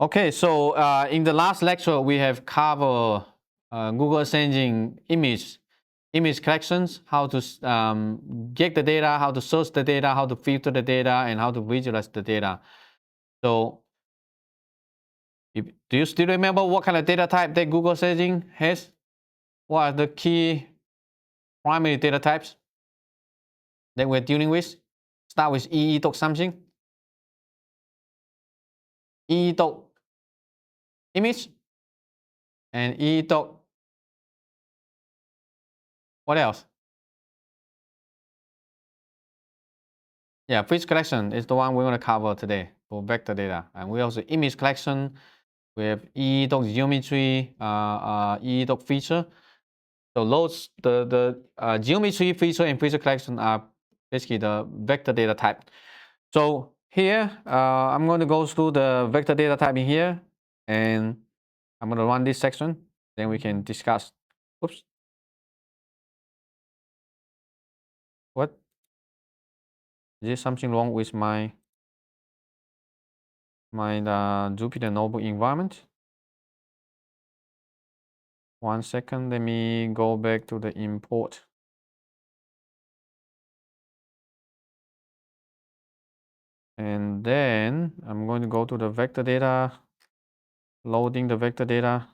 Okay, so in the last lecture, we have covered Google Engine image collections, how to get the data, how to source the data, how to filter the data, and how to visualize the data. So do you still remember what kind of data type that Google Engine has? What are the key primary data types that we're dealing with? Start with EE dot something. EE dot image and EE dot what else? Yeah, fish collection is the one we want to cover today for vector data. And we also image collection. We have EE dot geometry, EE dot feature. So those the geometry, feature, and feature collection are basically the vector data type. So here I'm going to go through the vector data type in here, and I'm going to run this section. Then we can discuss. Oops. What? Is there something wrong with my Jupyter Notebook environment? 1 second, let me go back to the import. And then I'm going to go to the vector data, loading the vector data.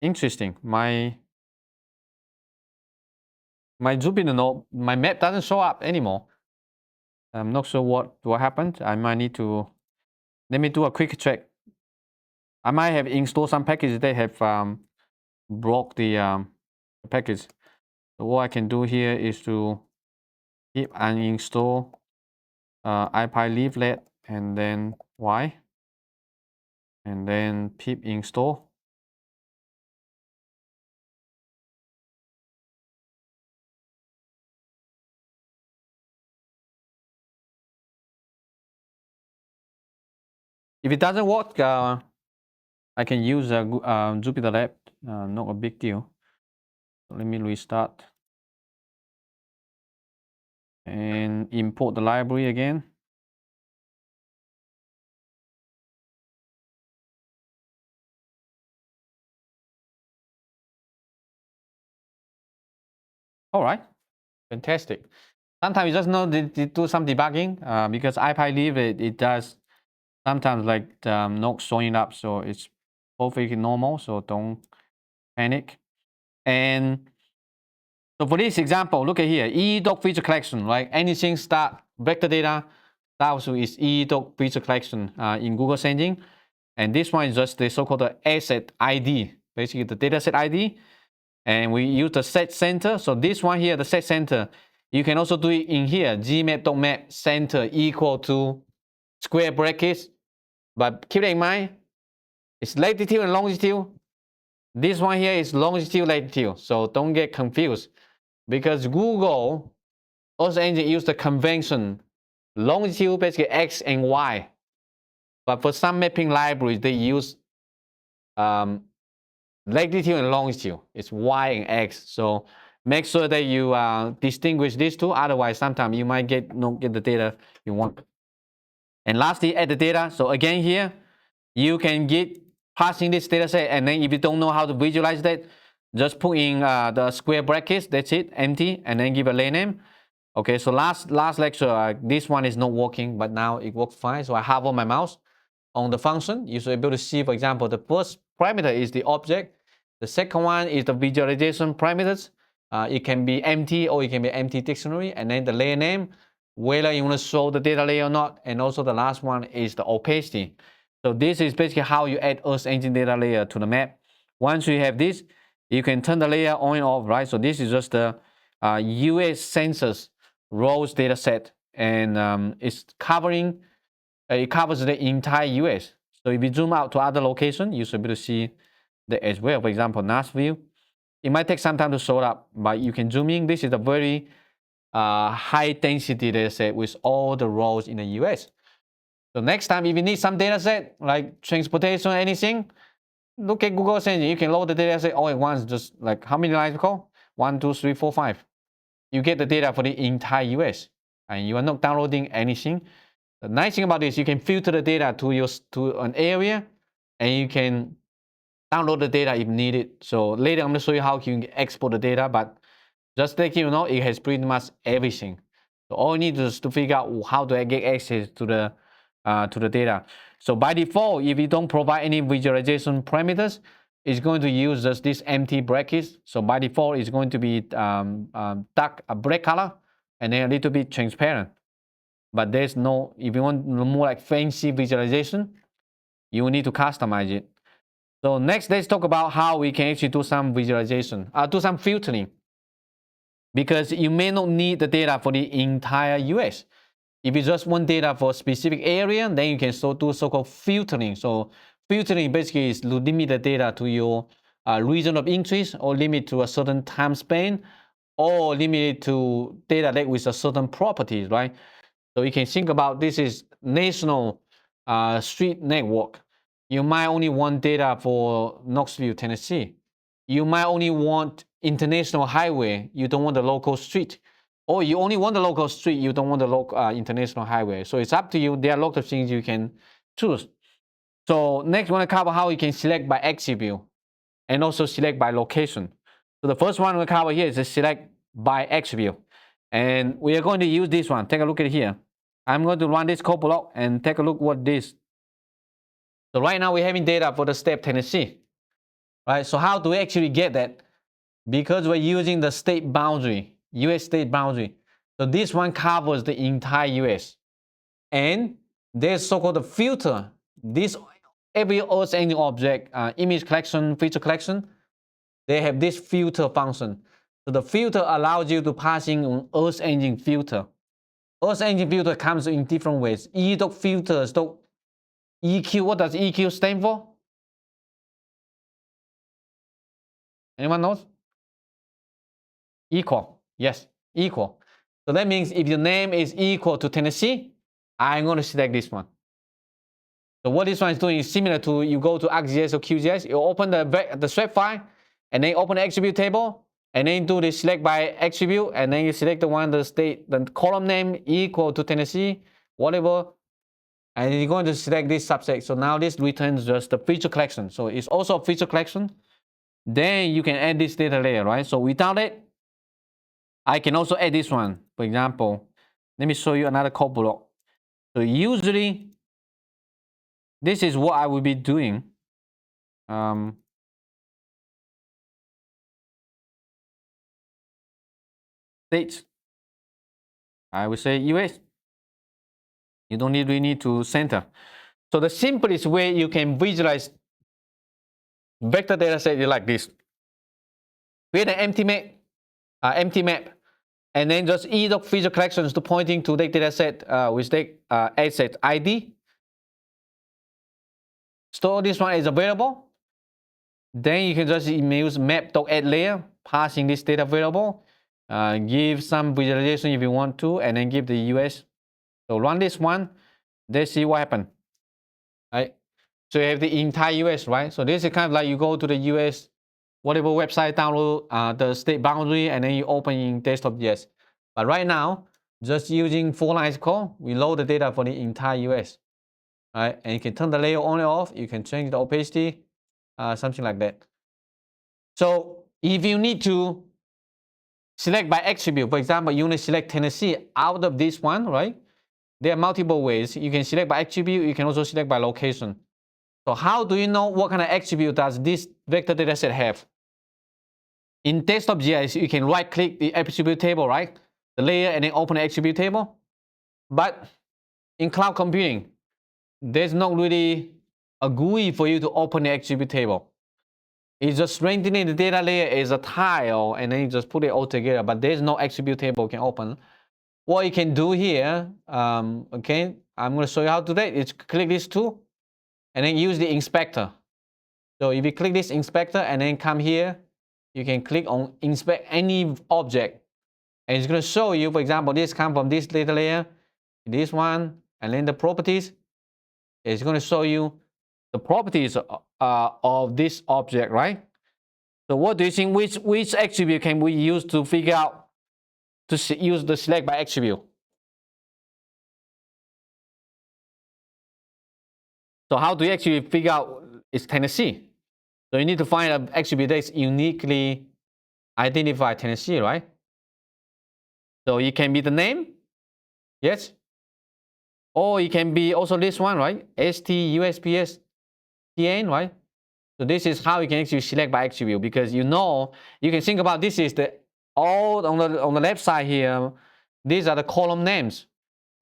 Interesting, my Jupyter node, my map doesn't show up anymore. I'm not sure what happened. I might need to, let me do a quick check. I might have installed some packages that have broke the package. So what I can do here is to pip uninstall ipleaflet and then Y, and then pip install. If it doesn't work, I can use Jupyter Lab, not a big deal. So let me restart and import the library again. All right, fantastic. Sometimes you just know to do some debugging because ipleaflet it does sometimes like not showing up, so it's perfectly normal. So don't panic. And so for this example, look at here, EE dot feature collection, right? Anything start vector data starts with EE dot feature collection in Google Engine. And this one is just the so-called asset ID, basically the dataset ID. And we use the set center. So this one here, the set center, you can also do it in here, gmap.map center equal to square brackets. But keep in mind, it's latitude and longitude. This one here is longitude, latitude. So don't get confused because Google Earth Engine use the convention longitude, basically X and Y. But for some mapping libraries, they use latitude and longitude. It's Y and X. So make sure that you distinguish these two. Otherwise, sometimes you might not get the data you want. And lastly, add the data. So again here, you can get passing this data set. And then if you don't know how to visualize that, just put in the square brackets. That's it, empty. And then give a lane name. Okay, so last lecture, this one is not working, but now it works fine. So I hover my mouse on the function. You should be able to see, for example, the first parameter is the object. The second one is the visualization parameters. It can be empty or it can be empty dictionary. And then the layer name, whether you want to show the data layer or not. And also the last one is the opacity. So this is basically how you add Earth Engine data layer to the map. Once you have this, you can turn the layer on and off, right? So this is just the US Census rows data set, and it's covering, it covers the entire US. So if you zoom out to other locations, you should be able to see that as well. For example, Nashville, it might take some time to show up, but you can zoom in. This is a very high density data set with all the rows in the US. So next time, if you need some data set like transportation or anything, look at Google Engine. You can load the data set all at once, just like how many lines you call? 1, 2, 3, 4, 5. You get the data for the entire US, and you are not downloading anything. The nice thing about this, you can filter the data to an area, and you can download the data if needed. So later I'm going to show you how you can export the data, but just let you know, it has pretty much everything. So all you need is to figure out how to get access to the data. So by default, if you don't provide any visualization parameters, it's going to use just this empty brackets. So by default, it's going to be dark black color and then a little bit transparent. But there's no, if you want more like fancy visualization, you will need to customize it. So next, let's talk about how we can actually do some visualization, do some filtering. Because you may not need the data for the entire US. If you just want data for a specific area, then you can do so-called filtering. So filtering basically is to limit the data to your region of interest, or limit to a certain time span, or limit it to data that with a certain properties, right? So you can think about this is national street network. You might only want data for Knoxville, Tennessee. You might only want international highway. You don't want the local street. Or you only want the local street. You don't want the local international highway. So it's up to you. There are a lot of things you can choose. So next, we want to cover how you can select by attribute and also select by location. So the first one we cover here is the select by attribute. And we are going to use this one. Take a look at it here. I'm going to run this code block and take a look what this. So right now we're having data for the state Tennessee. Right? So how do we actually get that? Because we're using the state boundary, US state boundary. So this one covers the entire US. And there's so-called filter. This every Earth engine object, image collection, feature collection, they have this filter function. So the filter allows you to pass in an Earth engine filter. Earth engine filter comes in different ways. filters, EQ, what does EQ stand for? Anyone knows? Equal. Yes, equal. So that means if your name is equal to Tennessee, I'm going to select this one. So what this one is doing is similar to you go to ArcGIS or QGIS, you open the swap file, and then open the attribute table, and then do the select by attribute, and then you select the one the column name equal to Tennessee, whatever, and you're going to select this subset. So now this returns just the feature collection. So it's also a feature collection. Then you can add this data layer, right? So without it, I can also add this one. For example, let me show you another code block. So usually, this is what I will be doing. States. I would say US. You don't really need to center. So the simplest way you can visualize vector data set is like this. Create an empty map, and then just edoc feature collections to pointing to the data set with the asset ID. Store this one as a variable. Then you can just use map.add layer, passing this data variable. Give some visualization if you want to, and then give the US. So run this one. Let's see what happens. Right? So you have the entire US, right? So this is kind of like you go to the US, whatever website, download the state boundary, and then you open in desktop.js. But right now, just using 4 lines code, we load the data for the entire US. Right? And you can turn the layer on and off. You can change the opacity, something like that. So if you need to select by attribute, for example, you want to select Tennessee out of this one, right? There are multiple ways. You can select by attribute. You can also select by location. So how do you know what kind of attribute does this vector dataset have? In desktop.js, you can right-click the attribute table, right? The layer, and then open the attribute table. But in cloud computing, there's not really a GUI for you to open the attribute table. It's just strengthening the data layer as a tile, and then you just put it all together. But there's no attribute table you can open. What you can do here, okay, I'm going to show you how to do that. Is click this tool, and then use the inspector. So if you click this inspector and then come here, you can click on inspect any object. And it's going to show you, for example, this comes from this data layer, this one, and then the properties. It's going to show you the properties of this object, right? So what do you think, which attribute can we use to figure out, to use the select by attribute? So how do you actually figure out it's Tennessee? So you need to find an attribute that is uniquely identify Tennessee, right? So it can be the name, yes, or it can be also this one, right? ST, TN, right? So this is how you can actually select by attribute, because you can think about this is the all on the left side here. These are the column names.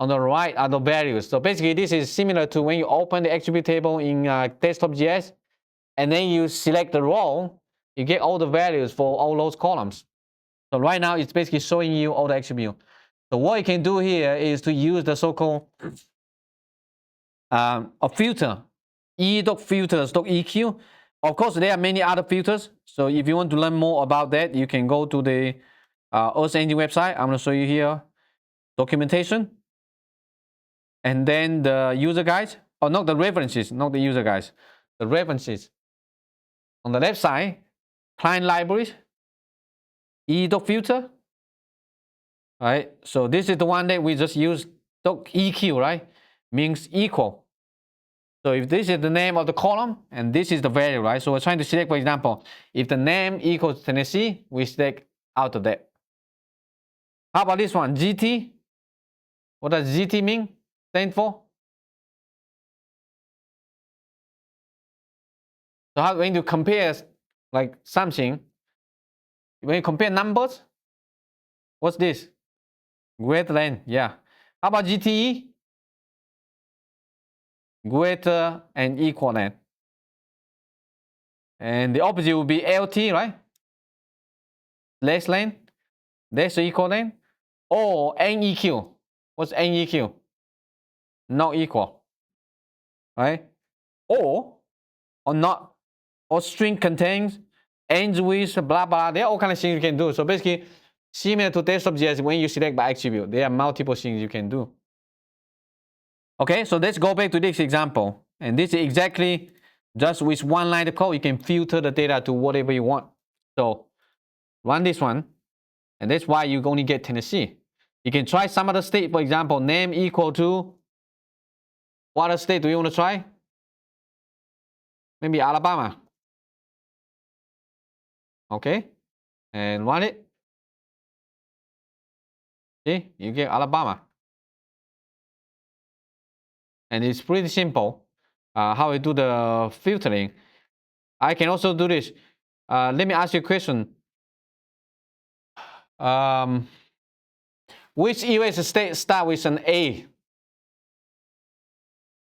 On the right are the values. So basically, this is similar to when you open the attribute table in desktop GIS, and then you select the row, you get all the values for all those columns. So right now, it's basically showing you all the attributes. So what you can do here is to use the so-called a filter, e.filters.eq. Of course, there are many other filters. So if you want to learn more about that, you can go to the Earth Engine website. I'm going to show you here documentation, and then the user guides. Oh, not the references, not the user guides. The references. On the left side, client libraries, e.filter. Right. So this is the one that we just use. .eq, right? Means equal. So if this is the name of the column and this is the value, right? So we're trying to select, for example, if the name equals Tennessee, we select out of that. How about this one, GT? What does GT mean? Stand for? So how when you compare like something, when you compare numbers, what's this? Greater than, yeah. How about GTE? Greater and equal than. And the opposite will be LT, right? Less than, less or equal than. Or NEQ. What's NEQ? Not equal. Right? Or not. Or string contains, ends with, blah, blah. There are all kinds of things you can do. So basically, similar to desktop GIS, when you select by attribute, there are multiple things you can do. Okay, so let's go back to this example. And this is exactly just with one line of code, you can filter the data to whatever you want. So run this one, and that's why you only get Tennessee. You can try some other state, for example, name equal to, what other state do you want to try? Maybe Alabama. Okay, and run it. See, you get Alabama. And it's pretty simple how we do the filtering. I can also do this. Let me ask you a question. Which US state start with an A?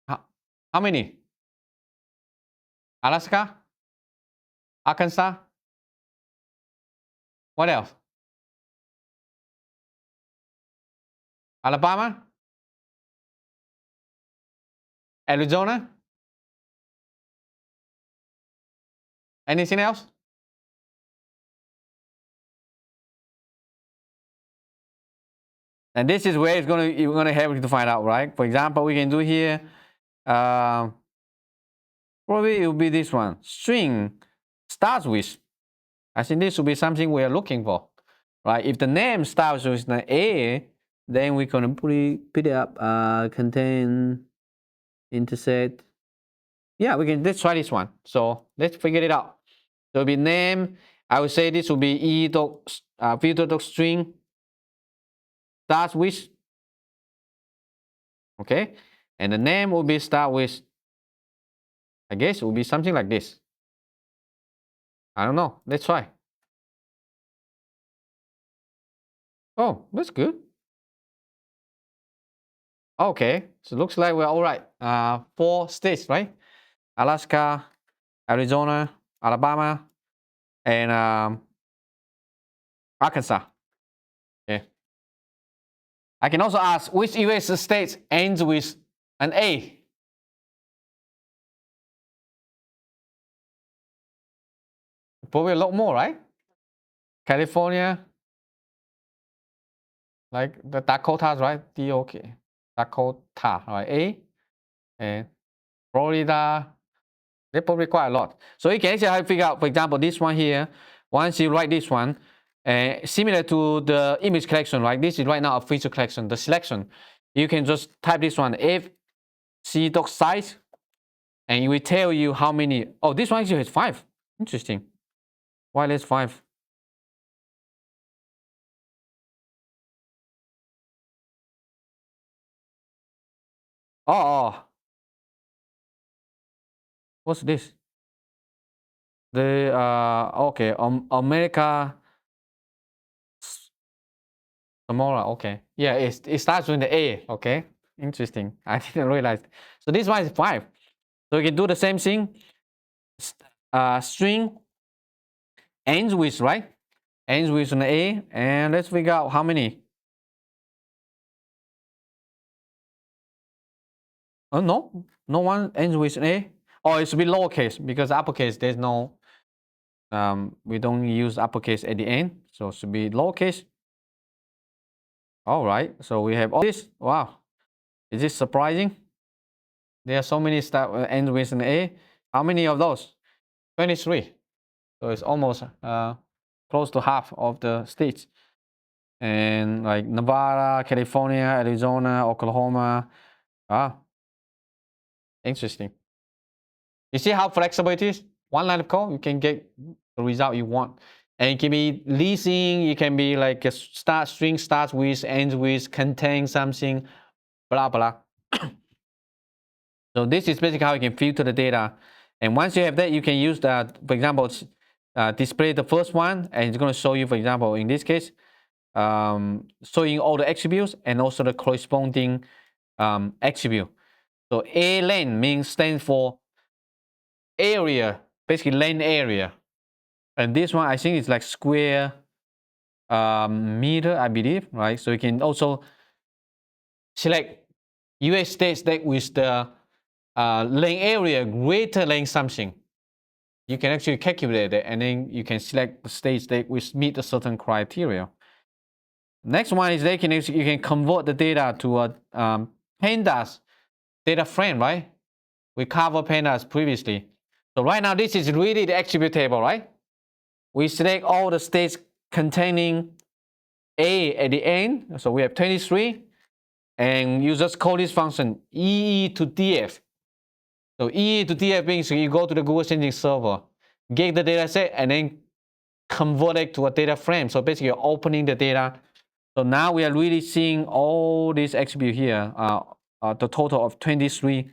How many? Alaska? Arkansas? What else? Alabama? Arizona? Anything else? And this is where you're gonna have to find out, right? For example, we can do here. Probably it will be this one. String starts with. I think this will be something we are looking for, right? If the name starts with an A, then we're gonna put it up. Contain, intersect. Yeah, let's try this one. So let's figure it out. So it'll be name. I would say this will be filter.string starts with. Okay, and the name will be start with. I guess it will be something like this. I don't know. Let's try. Oh, that's good. Okay, so it looks like we're all right. 4 states, right? Alaska, Arizona, Alabama, and Arkansas. Okay. I can also ask which US state ends with an A? Probably a lot more, right? California, like the Dakotas, right? D-O-K, Dakota, right? A, and Florida. They probably quite a lot. So you can actually figure out, for example, this one here. Once you write this one, similar to the image collection, right? This is right now a feature collection, the selection. You can just type this one, if c.size, and it will tell you how many. Oh, this one actually has 5. Interesting. Why there's 5? Oh, what's this? The okay, America Samora. Okay, yeah, it starts with the A. Okay, interesting. I didn't realize. So this one is 5. So you can do the same thing. String ends with, right? Ends with an A, and let's figure out how many. Oh no, no one ends with an A. Oh, it should be lowercase because uppercase there's no. We don't use uppercase at the end, so it should be lowercase. All right, so we have all this. Wow, is this surprising? There are so many stuff ends with an A. How many of those? 23. So it's almost close to half of the states. And like Nevada, California, Arizona, Oklahoma. Ah, interesting. You see how flexible it is? One line of code, you can get the result you want. And it can be leasing, it can be like a string starts with, ends with, contains something, blah, blah. So this is basically how you can filter the data. And once you have that, you can use that, for example, display the first one, and it's going to show you, for example, in this case, showing all the attributes and also the corresponding attribute. So A len stands for area, basically land area. And this one, I think it's like square meter, I believe, right? So you can also select US states that with the land area greater than something. You can actually calculate it, and then you can select the states that which meet a certain criteria. Next one is that you can convert the data to a pandas data frame, right? We covered pandas previously. So right now, this is really the attribute table, right? We select all the states containing A at the end. So we have 23. And you just call this function EE to DF. So EE to DF means you go to the Google Sensing server, get the data set, and then convert it to a data frame. So basically, you're opening the data. So now we are really seeing all these attributes here, the total of 23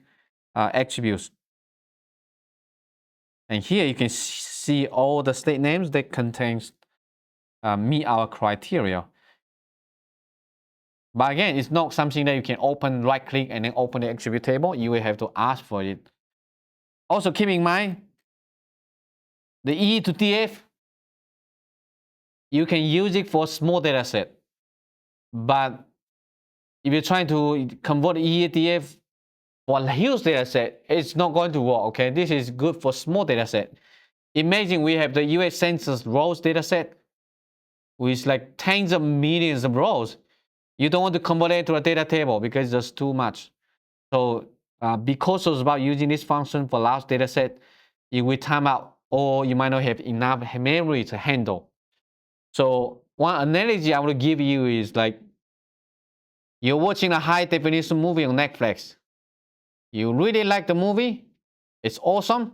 attributes. And here you can see all the state names that contains meet our criteria. But again, it's not something that you can open, right click, and then open the attribute table. You will have to ask for it. Also keep in mind, the E to DF, you can use it for small data set. But if you're trying to convert E to DF for a huge data set, it's not going to work, okay? This is good for small data set. Imagine we have the US Census rows data set with like tens of millions of rows. You don't want to convert it to a data table because it's just too much. So be cautious about using this function for large data set. It will time out, or you might not have enough memory to handle. So one analogy I want to give you is like you're watching a high definition movie on Netflix. You really like the movie, it's awesome,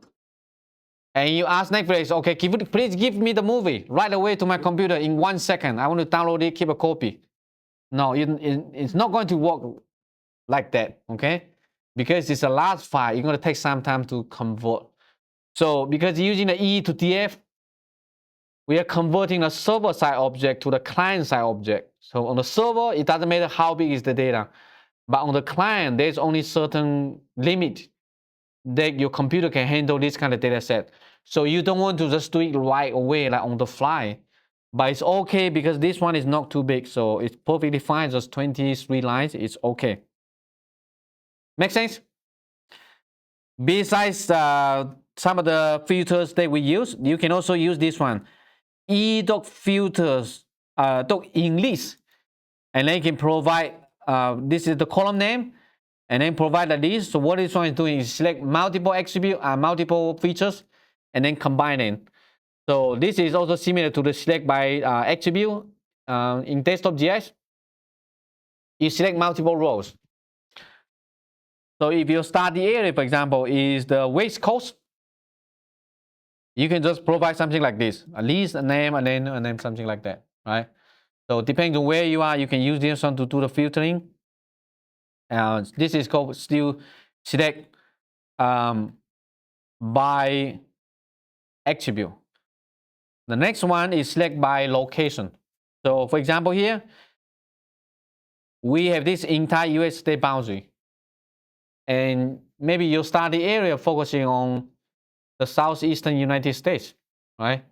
and you ask Netflix, okay, please give me the movie right away to my computer in 1 second. I want to download it, keep a copy. No, it's not going to work like that, okay? Because it's a large file, you're going to take some time to convert. So because using the E to DF, we are converting a server-side object to the client-side object. So on the server, it doesn't matter how big is the data. But on the client, there's only certain limit that your computer can handle this kind of data set. So you don't want to just do it right away, like on the fly. But it's okay because this one is not too big. So it's perfectly fine, just 23 lines, it's okay. Make sense? Besides some of the filters that we use, you can also use this one. eDoc filters, doc enlist, and then you can provide, this is the column name, and then provide a list. So what this one is doing is select multiple attribute, multiple features, and then combine them. So this is also similar to the select by attribute in desktop GIS. You select multiple rows. So if your study area, for example, is the West Coast, you can just provide something like this, at least a name, and then something like that, right? So depending on where you are, you can use this one to do the filtering. This is called still select by attribute. The next one is select by location. So for example here, we have this entire US state boundary. And maybe your study area focusing on the southeastern United States, right?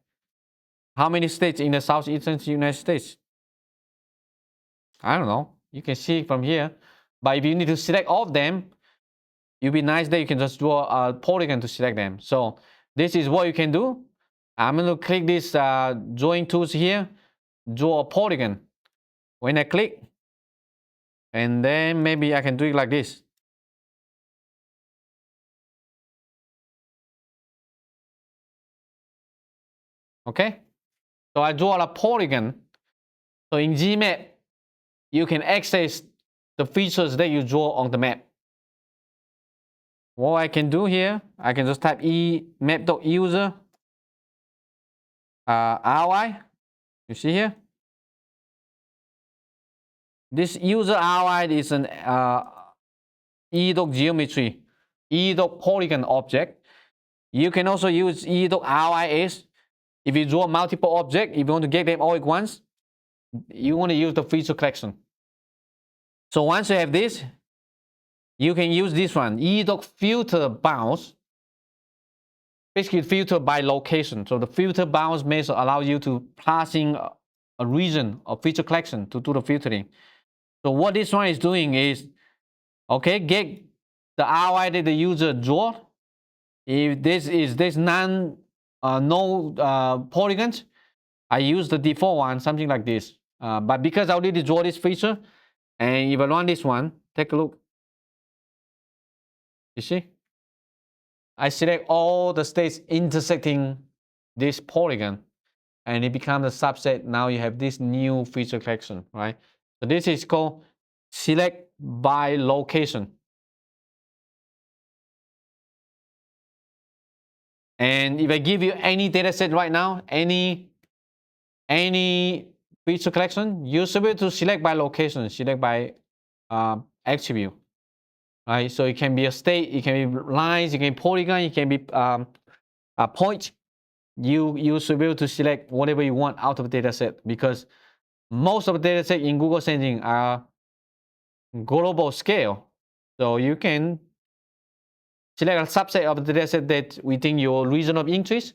How many states in the southeastern United States? I don't know. You can see from here. But if you need to select all of them, it'd be nice that you can just draw a polygon to select them. So this is what you can do. I'm going to click this drawing tools here, draw a polygon. When I click, and then maybe I can do it like this. Okay, so I draw a polygon. So in GMap, you can access the features that you draw on the map. What I can do here, I can just type map.user ROI. You see here? This user ROI is an e-geometry, e-polygon object. You can also use e-ROIS. If you draw multiple objects, if you want to get them all at once, you want to use the feature collection. So once you have this, you can use this one, filter bounds. Basically filter by location. So the filter bounds method allows you to pass in a region of feature collection to do the filtering. So what this one is doing is, okay, get the ROI that the user draw. If there's no polygons, I use the default one, something like this. But because I already draw this feature, and if I run this one, take a look. You see? I select all the states intersecting this polygon, and it becomes a subset. Now you have this new feature collection, right? So this is called select by location. And if I give you any data set right now, any feature collection, you're able to select by location, select by attribute, right? So it can be a state, it can be lines, it can be polygon, it can be a point. You should be able to select whatever you want out of the data set, because most of the data set in Google Sensing are global scale. So you can select a subset of the data set that within your region of interest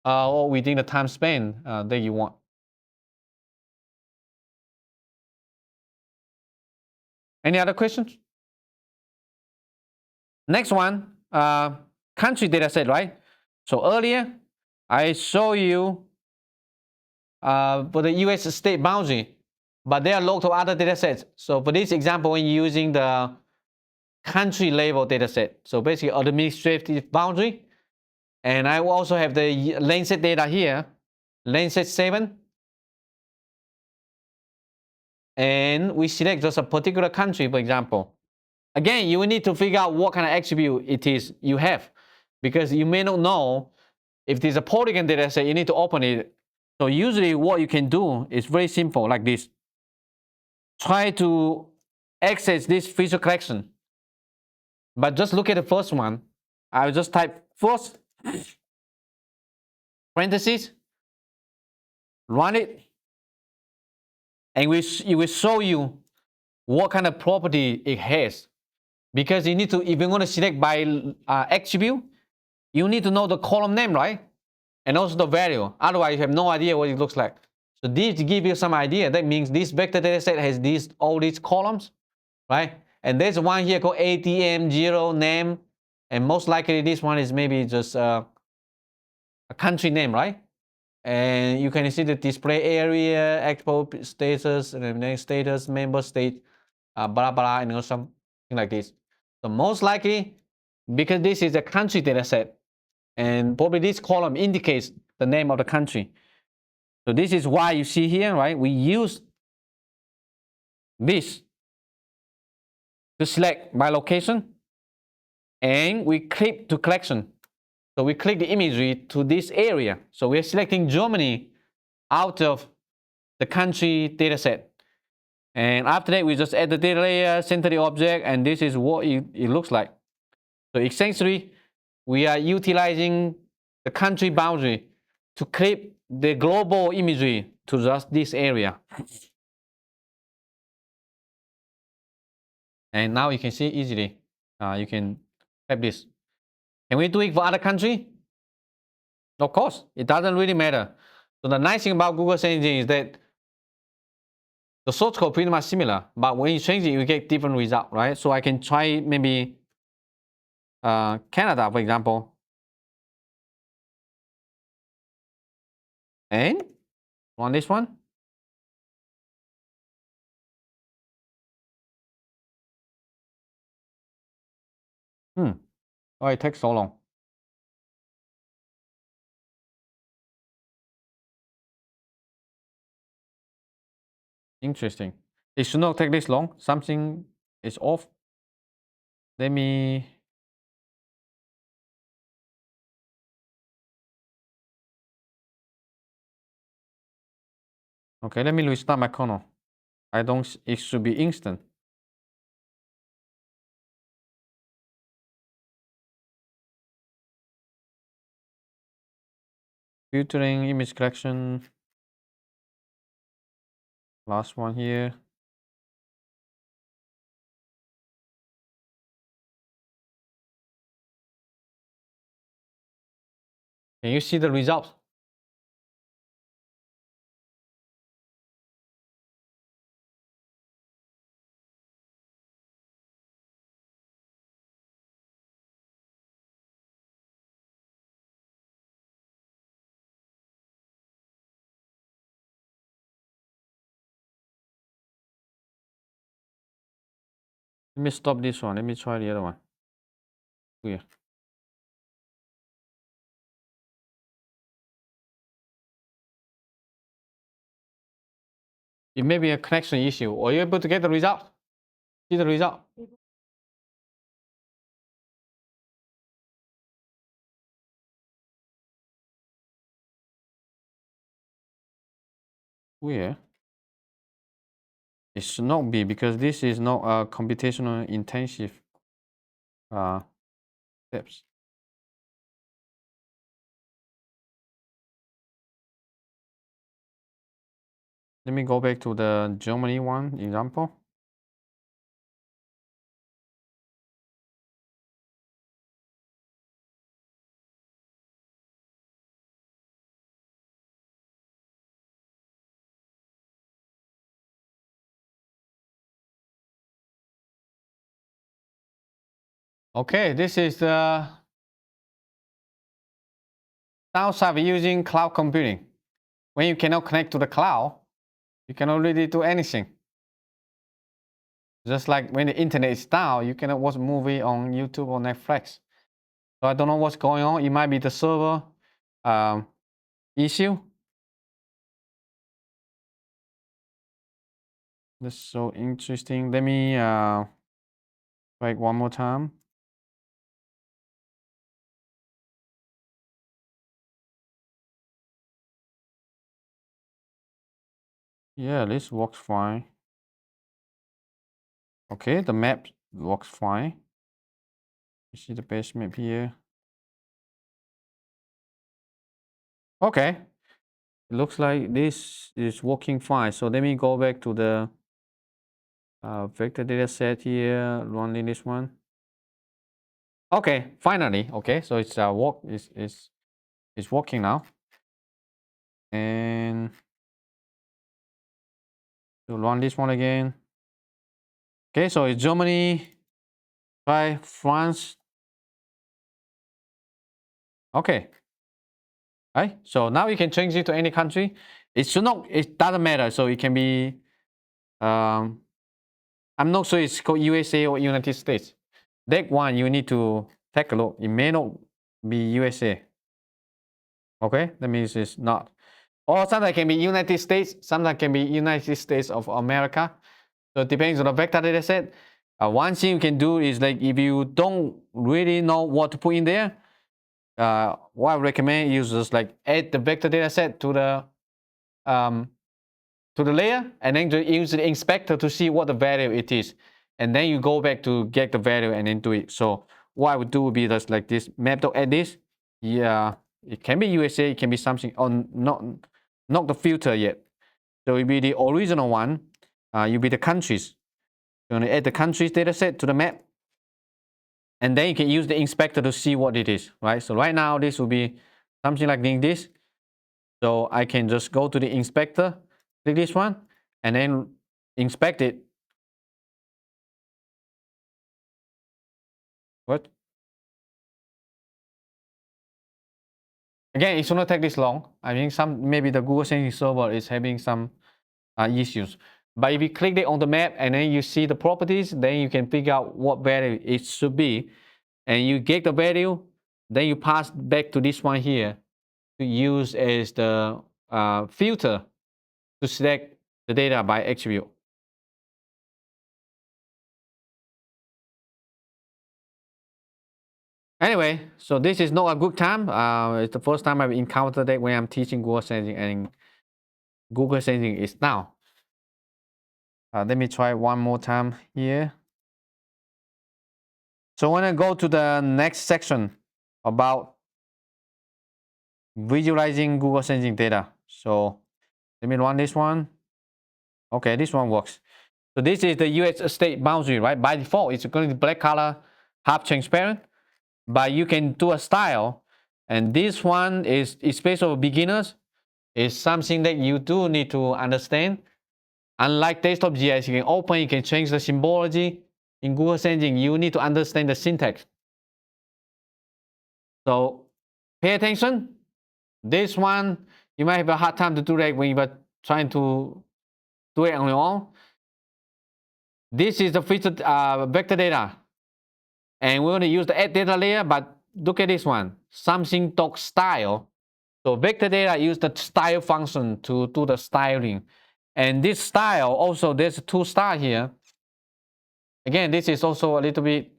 or within the time span that you want. Any other questions? Next one, country data set, right? So earlier, I show you for the US state boundary, but they are local to other data sets. So for this example, when you're using the country level data set, so basically administrative boundary, and I will also have the Landsat data here, Landsat 7, and we select just a particular country, for example. Again, you will need to figure out what kind of attribute it is you have, because you may not know if there's a polygon data set, you need to open it. So usually what you can do is very simple, like this. Try to access this feature collection, but just look at the first one. I'll just type first, parentheses, run it, and it will show you what kind of property it has. Because you need to, if you're going to select by attribute, you need to know the column name, right? And also the value. Otherwise, you have no idea what it looks like. So this give you some idea. That means this vector data set has all these columns, right? And there's one here called ATM 0 name. And most likely this one is maybe just a country name, right? And you can see the display area, export status, and then status, member state, blah, blah, and something like this. So most likely, because this is a country data set, and probably this column indicates the name of the country. So this is why you see here, right? We use this to select by location. and we click to collection. So we click the imagery to this area. So we're selecting Germany out of the country data set. And after that, we just add the data layer, center the object, and this is what it looks like. So essentially, we are utilizing the country boundary to clip the global imagery to just this area. And now you can see easily. You can clip this. Can we do it for other country? Of course, it doesn't really matter. So the nice thing about Google Search Engine is that the source code pretty much similar, but when you change it, you get different result, right? So I can try maybe Canada, for example. And on this one. Oh, it takes so long. Interesting. It should not take this long. Something is off. Let me. Okay, let me restart my kernel. I don't. It should be instant. Filtering, image collection. Last one here. Can you see the results? Let me stop this one. Let me try the other one. Here. It may be a connection issue. Are you able to get the result? See the result? Where? It should not be because this is not a computational intensive steps. Let me go back to the Germany one example. Okay, this is the downside of using cloud computing. When you cannot connect to the cloud, you cannot really do anything. Just like when the internet is down, you cannot watch a movie on YouTube or Netflix. So I don't know what's going on. It might be the server issue. That's so interesting. Let me try one more time. Yeah, this works fine. Okay, the map works fine. You see the base map here. Okay, it looks like this is working fine. So let me go back to the vector data set here, running this one. Okay, finally. Okay, so it's it's working now. And to run this one again. Okay, so it's Germany, try France. Okay. Right. So now you can change it to any country. It should not. It doesn't matter. So it can be. I'm not sure it's called USA or United States. That one you need to take a look. It may not be USA. Okay, that means it's not. Or sometimes it can be United States. Sometimes it can be United States of America. So it depends on the vector data set. One thing you can do is like if you don't really know what to put in there, what I recommend is just like add the vector data set um, to the layer and then use the inspector to see what the value it is. And then you go back to get the value and then do it. So what I would do would be just like this map.add this. Yeah, it can be USA, it can be something on not the filter yet. So it will be the original one. You'll be the countries. You're going to add the countries data set to the map. And then you can use the inspector to see what it is, right? So right now this will be something like this. So I can just go to the inspector, click this one, and then inspect it. What? Again, it's not take this long. I think maybe the Google Sensing server is having some issues. But if you click it on the map and then you see the properties, then you can figure out what value it should be. And you get the value, then you pass back to this one here to use as the filter to select the data by attribute. Anyway, so this is not a good time. It's the first time I've encountered it when I'm teaching Google Sensing, and Google Sensing is now. Let me try one more time here. So when I go to the next section about visualizing Google Sensing data. So let me run this one. Okay, this one works. So this is the US state boundary, right? By default, it's going to be black color, half transparent. But you can do a style. And this one is especially for beginners. Is something that you do need to understand. Unlike desktop GIS, you can open, you can change the symbology. In Google Sensing, you need to understand the syntax. So pay attention. This one, you might have a hard time to do that when you're trying to do it on your own. This is the featured vector data. And we're going to use the add data layer, but look at this one, something doc style. So vector data use the style function to do the styling. And this style also, there's two style here. Again, this is also a little bit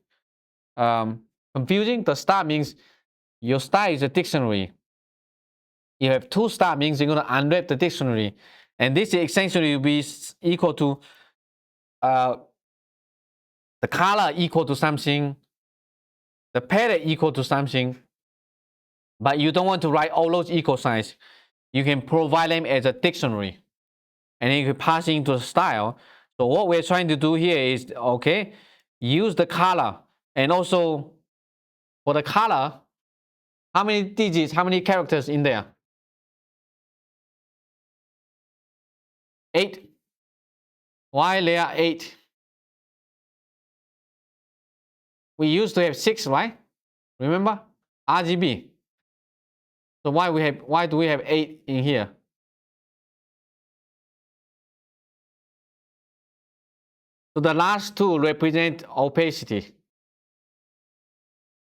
confusing. The star means your style is a dictionary. You have two star means you're going to unwrap the dictionary. And this essentially will be equal to the color equal to something, the pattern equal to something, but you don't want to write all those equal signs. You can provide them as a dictionary. And then you can pass into the style. So what we're trying to do here is, okay, use the color. And also for the color, how many digits, how many characters in there? 8. Why there are 8? We used to have 6, right? Remember? RGB. So why do we have 8 in here? So the last two represent opacity.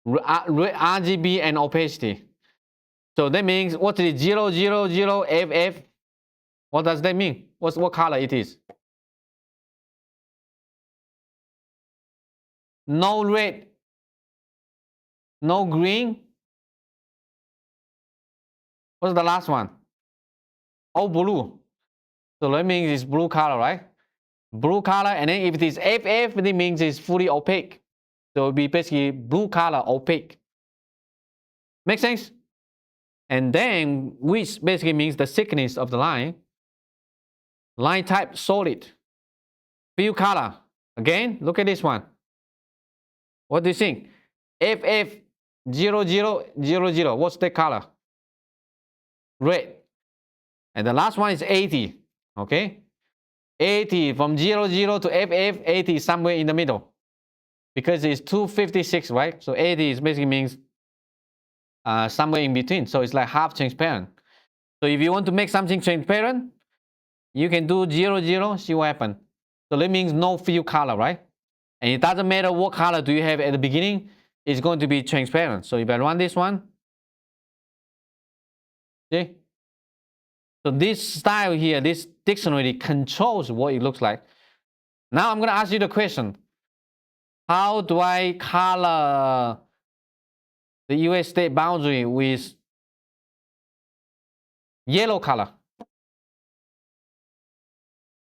RGB and opacity. So that means what is 000 FF? What does that mean? What color it is? No red, no green. What's the last one? Oh, blue. So that means it's blue color, right? Blue color, and then if it is FF, it means it's fully opaque. So it'll be basically blue color opaque. Make sense? And then which basically means the thickness of the line. Line type solid. Fill color. Again, look at this one. What do you think? FF0000. What's the color? Red. And the last one is 80. Okay? 80 from 00 to FF, 80 is somewhere in the middle. Because it's 256, right? So 80 is basically means somewhere in between. So it's like half transparent. So if you want to make something transparent, you can do 00, see what happens. So that means no fill color, right? And it doesn't matter what color do you have at the beginning, it's going to be transparent. So if I run this one, see? So this style here, this dictionary controls what it looks like. Now I'm going to ask you the question. How do I color the US state boundary with yellow color?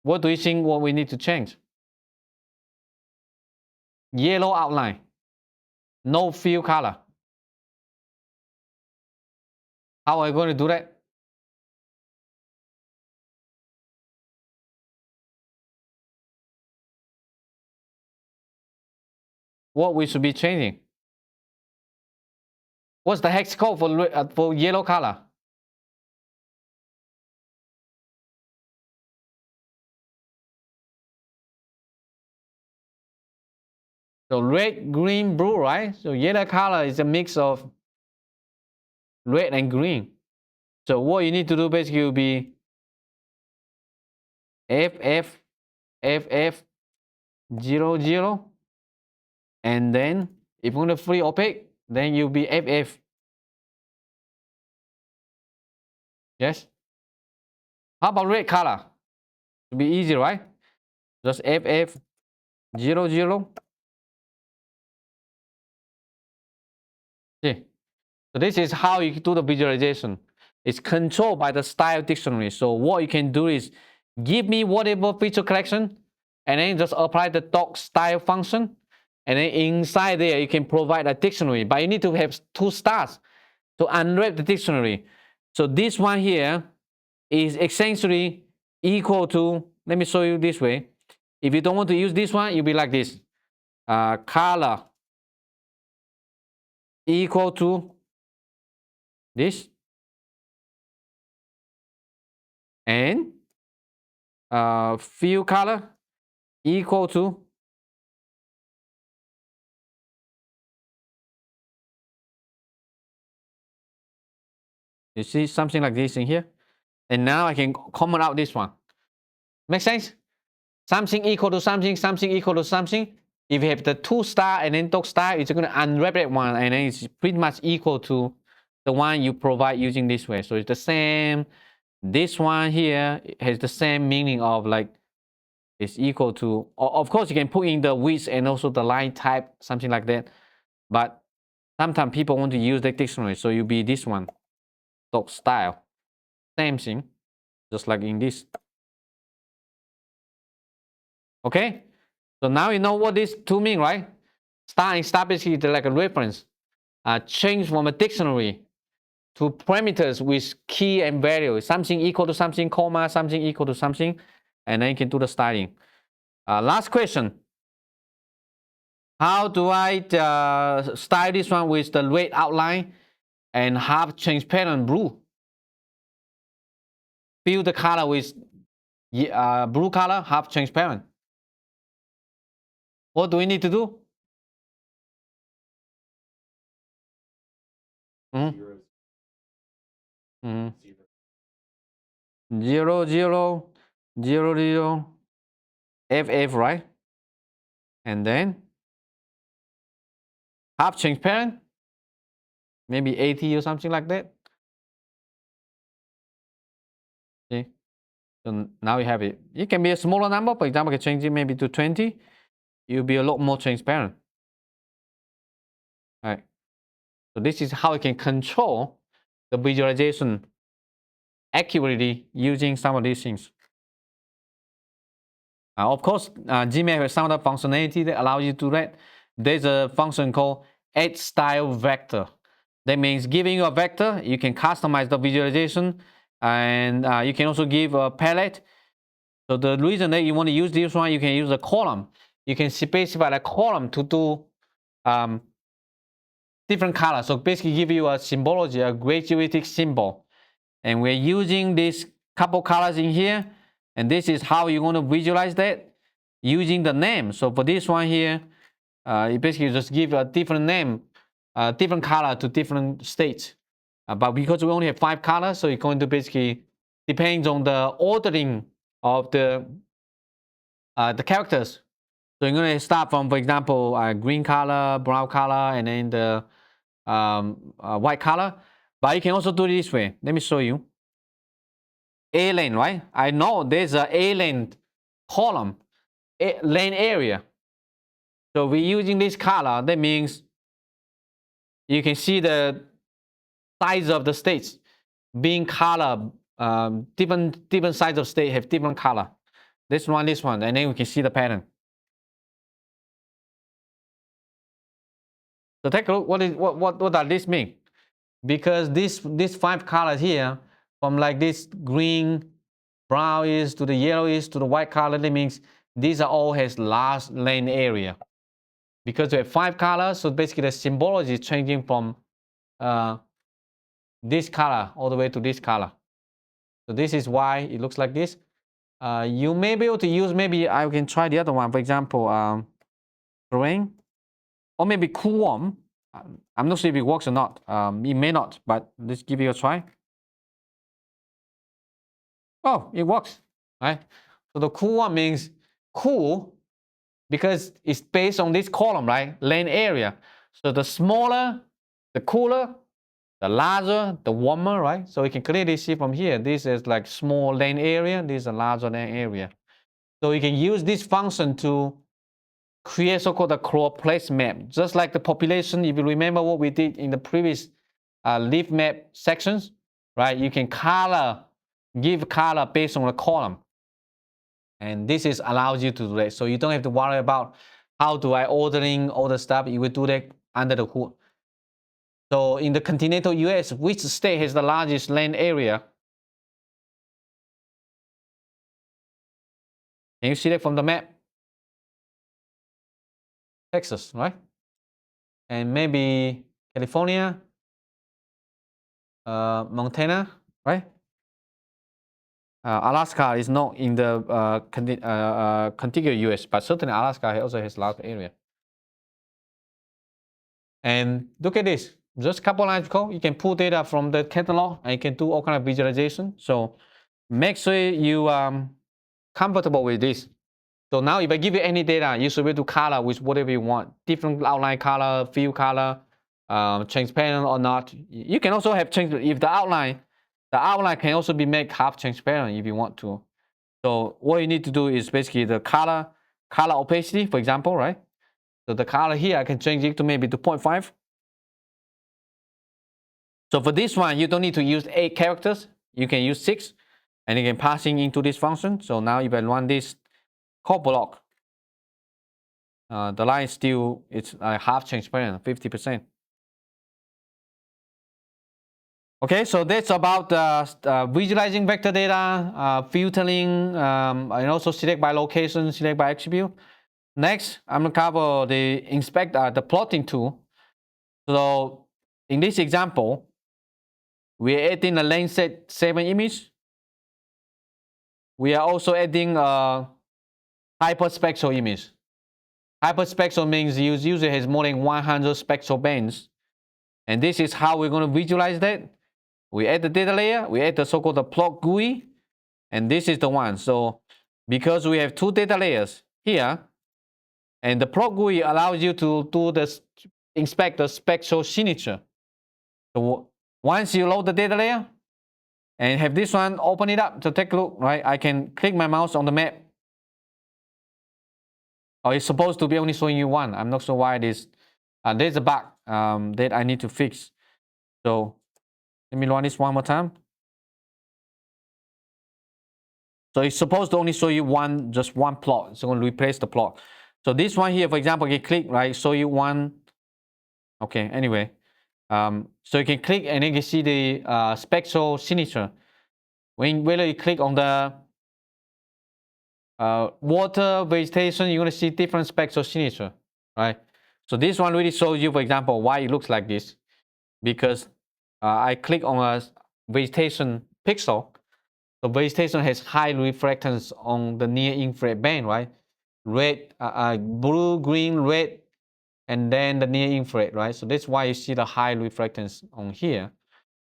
What do you think what we need to change? Yellow outline, no fill color. How are you going to do that? What we should be changing? What's the hex code for yellow color? So red, green, blue, right? So yellow color is a mix of red and green. So what you need to do basically will be FF, FF, 00, and then if you want to free opaque, then you'll be FF. Yes. How about red color? It'll be easy, right? Just FF, 00. See. So this is how you do the visualization. It's controlled by the style dictionary. So what you can do is give me whatever feature collection and then just apply the doc style function. And then inside there, you can provide a dictionary, but you need to have 2 stars to unwrap the dictionary. So this one here is essentially equal to, let me show you this way. If you don't want to use this one, you'll be like this. Color equal to this. And fill color equal to you see something like this in here, and now I can comment out this one. Make sense? Something equal to something, something equal to something. If you have the 2 star and then dot star, it's going to unwrap that one, and then it's pretty much equal to the one you provide using this way. So it's the same. This one here has the same meaning of like it's equal to. Of course, you can put in the width and also the line type, something like that. But sometimes people want to use the dictionary, so you'll be this one, dot style. Same thing, just like in this. Okay, so now you know what these two mean, right? Star and star basically like a reference. Change from a dictionary to parameters with key and value. Something equal to something, comma, something equal to something, and then you can do the styling. Last question. How do I style this one with the red outline and half transparent blue? Fill the color with blue color, half transparent. What do we need to do? Mm-hmm. Mm-hmm. 0, 0, 0, 0, FF, right? And then half transparent, maybe 80 or something like that. See? So now you have it. It can be a smaller number. For example, I can change it maybe to 20. You'll be a lot more transparent. All right. So this is how you can control the visualization accurately using some of these things. Of course, Gmail has some of the functionality that allows you to do that. There's a function called add style vector. That means giving you a vector, you can customize the visualization, and you can also give a palette. So the reason that you want to use this one, you can use a column. You can specify a column to do different colors. So basically give you a symbology, a graduated symbol. And we're using this couple colors in here. And this is how you're going to visualize that using the name. So for this one here, you basically just give a different name, different color to different states. But because we only have 5 colors, so it's going to basically depends on the ordering of the characters. So you're going to start from, for example, green color, brown color, and then the white color. But you can also do it this way. Let me show you. A lane, right? I know there's a A lane column, lane area. So we're using this color. That means you can see the size of the states being color. Different sides of state have different color. This one, and then we can see the pattern. So take a look. What does this mean? Because these 5 colors here, from like this green, brownish to the yellowish to the white color, that means these are all has large land area. Because we have 5 colors, so basically the symbology is changing from this color all the way to this color. So this is why it looks like this. You may be able to use, maybe I can try the other one, for example, terrain, or maybe cool warm. I'm not sure if it works or not. It may not, but let's give it a try. Oh, it works, right? So the cool one means cool because it's based on this column, right? Land area. So the smaller, the cooler, the larger, the warmer, right? So you can clearly see from here, this is like small land area, this is a larger land area. So you can use this function to create so-called a color place map. Just like the population, if you remember what we did in the previous leaf map sections, right? You can give color based on the column. And this is allows you to do that. So you don't have to worry about how do I ordering all the stuff. You will do that under the hood. So in the continental US, which state has the largest land area? Can you see that from the map? Texas, right? And maybe California, Montana, right? Alaska is not in the contiguous US, but certainly Alaska also has large area. And look at this, just a couple lines of code. You can pull data from the catalog and you can do all kind of visualization. So make sure you comfortable with this. So now if I give you any data, you should be able to color with whatever you want. Different outline color, fill color, transparent or not. You can also have change if the outline can also be made half transparent if you want to. So what you need to do is basically the color opacity, for example, right? So the color here, I can change it to maybe to 0.5. So for this one, you don't need to use 8 characters. You can use 6, and you can passing into this function. So now if I run this code block, the line still it's half transparent, 50%. Okay, so that's about visualizing vector data, filtering, and also select by location, select by attribute. Next, I'm gonna cover the plotting tool. So in this example, we're adding a Landsat 7 image. We are also adding a hyperspectral image. Hyperspectral means the user has more than 100 spectral bands. And this is how we're going to visualize that. We add the data layer, we add the so-called plot GUI, and this is the one. So because we have 2 data layers here, and the plot GUI allows you to inspect the spectral signature. So once you load the data layer and have this one, open it up to take a look, right? I can click my mouse on the map. Oh, it's supposed to be only showing you one. I'm not sure why it is. There's a bug that I need to fix. So let me run this one more time. So it's supposed to only show you just one plot. It's going to replace the plot. So this one here, for example, you click, right, show you one. Okay, anyway. So you can click and then you can see the spectral signature. Whether you click on the water, vegetation, you're going to see different spectral signature, right? So this one really shows you, for example, why it looks like this. Because I click on a vegetation pixel. So vegetation has high reflectance on the near infrared band, right? Red, blue, green, red, and then the near infrared, right? So that's why you see the high reflectance on here.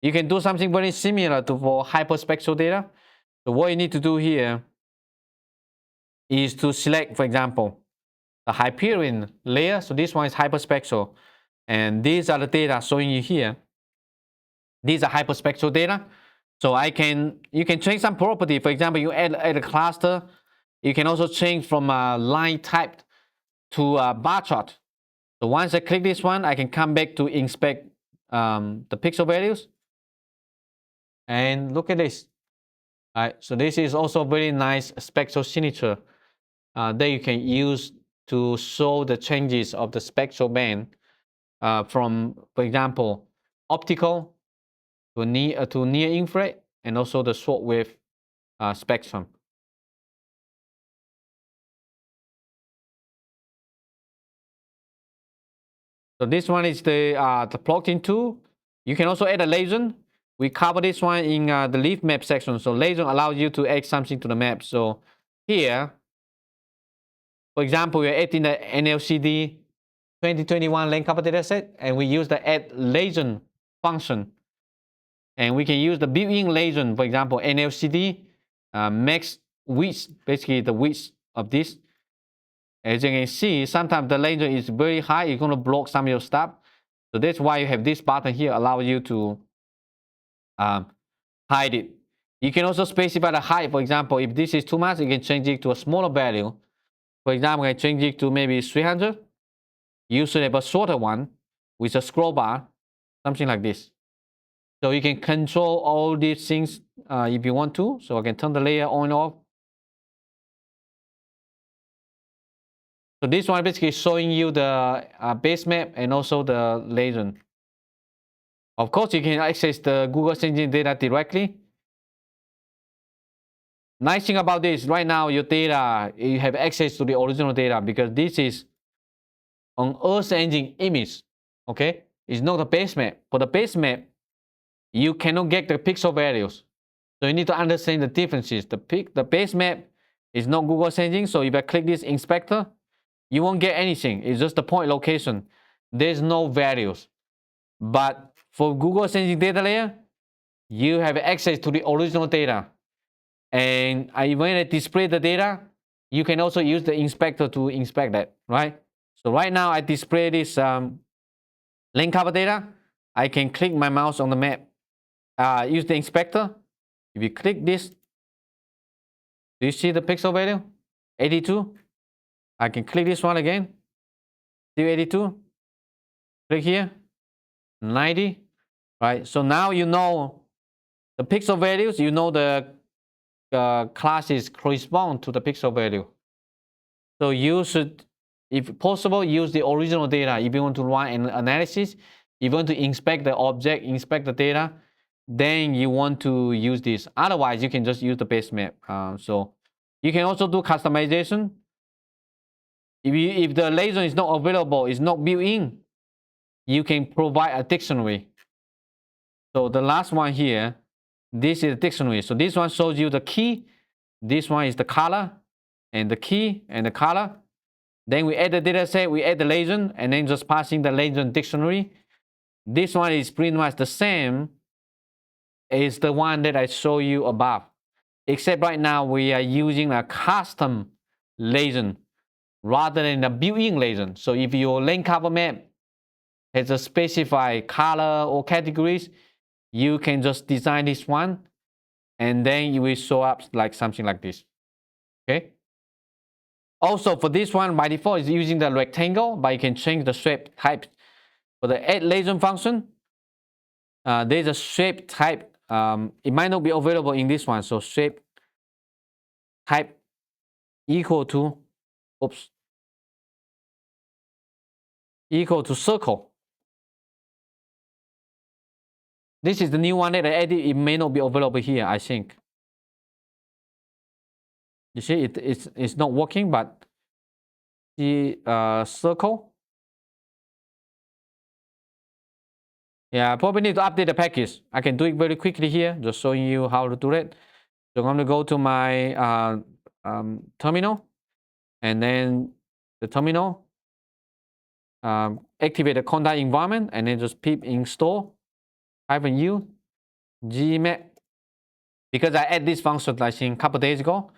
You can do something very similar for hyperspectral data. So what you need to do here is to select, for example, the Hyperion layer. So this one is hyperspectral. And these are the data showing you here. These are hyperspectral data. So you can change some property. For example, you add a cluster. You can also change from a line type to a bar chart. So once I click this one, I can come back to inspect the pixel values. And look at this. All right, so this is also a very nice spectral signature that you can use to show the changes of the spectral band from, for example, optical to near infrared, and also the short wave spectrum. So this one is the plotting tool. You can also add a legend. We cover this one in the leaf map section. So legend allows you to add something to the map. So here, for example, we're adding the NLCD 2021 land cover dataset, and we use the add legend function. And we can use the built-in legend, for example, NLCD max width, basically the width of this. As you can see, sometimes the legend is very high, it's going to block some of your stuff. So that's why you have this button here, allow you to hide it. You can also specify the height. For example, if this is too much, you can change it to a smaller value. For example, I change it to maybe 300. You should have a shorter one with a scroll bar, something like this. So you can control all these things if you want to. So I can turn the layer on and off. So this one basically showing you the base map and also the legend. Of course, you can access the Google Engine data directly. Nice thing about this, right now your data, you have access to the original data because this is an Earth Engine image. Okay, it's not the base map. For the base map, you cannot get the pixel values. So you need to understand the differences. The base map is not Google Engine. So if I click this inspector, you won't get anything. It's just the point location. There's no values. But for Google Engine data layer, you have access to the original data. And when I display the data, you can also use the inspector to inspect that, right? So right now I display this lane cover data. I can click my mouse on the map, use the inspector. If you click this, do you see the pixel value? 82. I can click this one again. Still 82. Click here. 90. Right. So now you know the pixel values. You know the classes correspond to the pixel value. So you should, if possible, use the original data. If you want to run an analysis, if you want to inspect the object, inspect the data, then you want to use this. Otherwise, you can just use the base map. So you can also do customization. If the legend is not available, it's not built in, you can provide a dictionary. So the last one here, this is the dictionary. So this one shows you the key. This one is the color and the key and the color. Then we add the data set, we add the legend, and then just passing the legend dictionary. This one is pretty much the same as the one that I show you above. Except right now we are using a custom legend rather than a built-in legend. So if your lane cover map has a specified color or categories, you can just design this one and then it will show up like something like this. Okay. Also for this one, by default is using the rectangle, but you can change the shape type. For the add legend function, there's a shape type. It might not be available in this one. So shape type equal to, equal to circle. This is the new one that I added. It may not be available here, I think. You see, it's not working, but the circle. Yeah, I probably need to update the package. I can do it very quickly here, just showing you how to do it. So I'm going to go to my terminal, and then the terminal, activate the contact environment, and then just pip install -u gmap, because I add this function I think a couple days ago.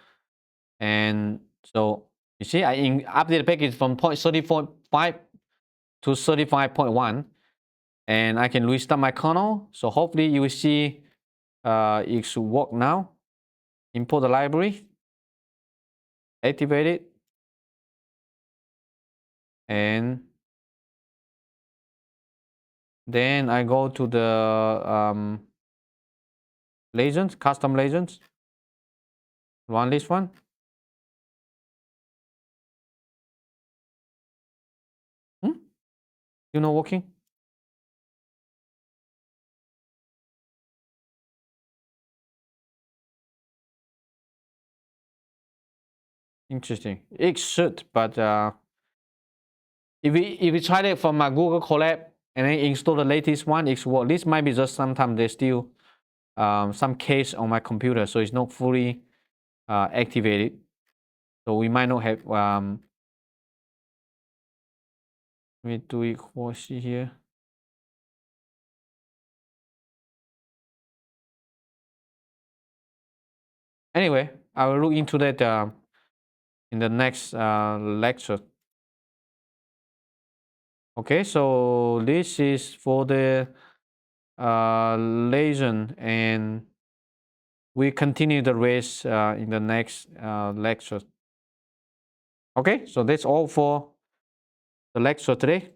And so you see, I update the package from 0.34.5 to 35.1, and I can restart my kernel. So hopefully you will see it should work now. Import the library, activate it. and then I go to the legends, custom legends. Run this one. You know working? Interesting. It should, but if we try it from a Google Colab and then install the latest one, it's work. This might be just sometimes there's still some case on my computer, so it's not fully activated. So we might not have. Let me do it. See here. Anyway, I will look into that in the next lecture. Okay, so this is for the legend, and we continue the rest in the next lecture. Okay, so that's all for the lecture today.